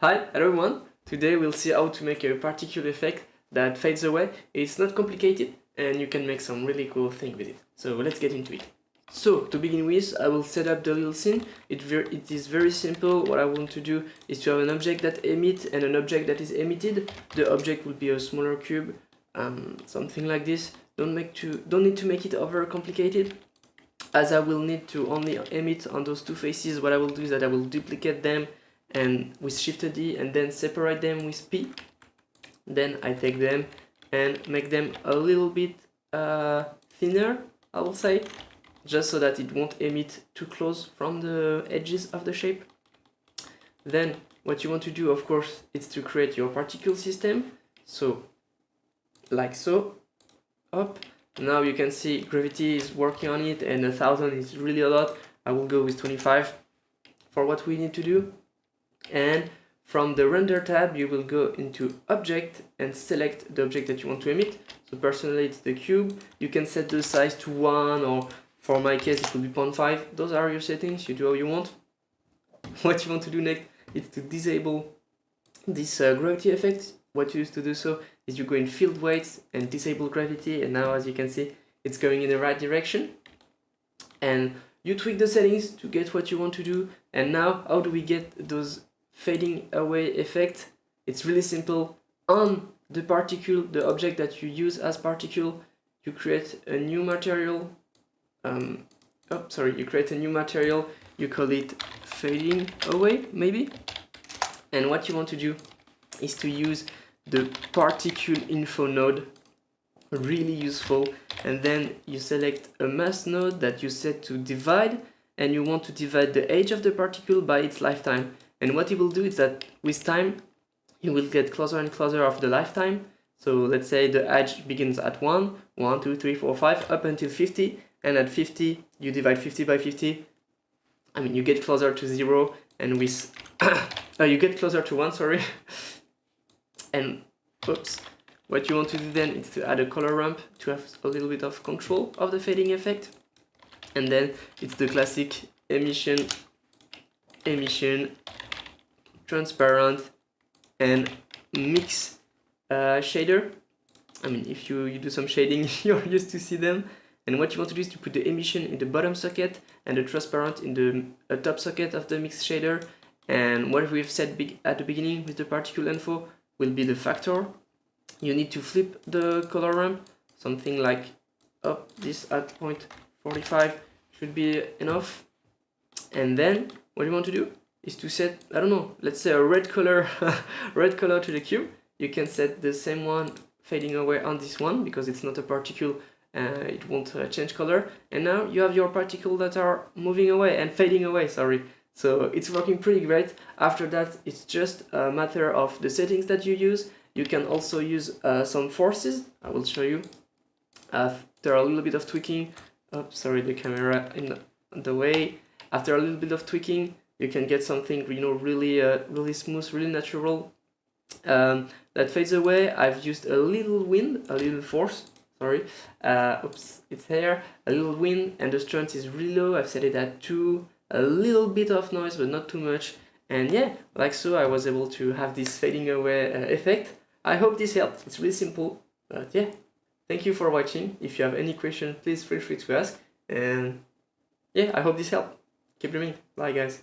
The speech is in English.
Hi everyone! Today we'll see how to make a particle effect that fades away. It's not complicated and you can make some really cool thing with it. So let's get into it. So to begin with, I will set up the little scene. It is very simple. What I want to do is to have an object that emits and an object that is emitted. The object will be a smaller cube, something like this. Don't need to make it over complicated. As I will need to only emit on those two faces, what I will do is that I will duplicate them and with Shift D and then separate them with P. Then I take them and make them a little bit thinner, I will say, just so that it won't emit too close from the edges of the shape. Then what you want to do, of course, is to create your particle system. So like so, up. Now you can see gravity is working on it and 1000 is really a lot. I will go with 25 for what we need to do. And from the render tab you will go into object and select the object that you want to emit. So personally it's the cube. You can set the size to 1, or for my case it will be 0.5. Those are your settings, you do how you want. What you want to do next is to disable this gravity effect. What you used to do so is you go in field weights and disable gravity, and now as you can see it's going in the right direction. And you tweak the settings to get what you want to do. And now how do we get those fading away effect? It's really simple. On the particle, the object that you use as particle, you create a new material. You create a new material. You call it fading away, maybe. And what you want to do is to use the particle info node, really useful. And then you select a mask node that you set to divide, and you want to divide the age of the particle by its lifetime. And what it will do is that with time you will get closer and closer of the lifetime. So let's say the age begins at 1, 2, 3, 4, 5 up until 50, and at 50 you divide 50 by 50. I mean, you get closer to 0, and with you get closer to 1, sorry. And oops, what you want to do then is to add a color ramp to have a little bit of control of the fading effect. And then it's the classic emission, transparent, and mix shader. I mean, if you do some shading, you're used to see them. And what you want to do is to put the emission in the bottom socket and the transparent in the top socket of the mix shader. And what we've said at the beginning with the particle info will be the factor. You need to flip the color ramp, something like up this at 0.45 should be enough. And then what you want to do is to set, I don't know, let's say a red color red color to the cube. You can set the same one fading away on this one because it's not a particle, it won't change color. And now you have your particles that are moving away and fading away, sorry. So it's working pretty great. After that, it's just a matter of the settings that you use. You can also use some forces. I will show you. After a little bit of tweaking, sorry, the camera in the way. After a little bit of tweaking, you can get something, you know, really smooth, really natural. That fades away. I've used a little wind, a little force. Sorry. Oops, it's here. A little wind, and the strength is really low. I've set it at 2. A little bit of noise, but not too much. And yeah, like so, I was able to have this fading away effect. I hope this helped. It's really simple, but yeah. Thank you for watching. If you have any question, please feel free to ask. And yeah, I hope this helped. Keep dreaming. Bye, guys.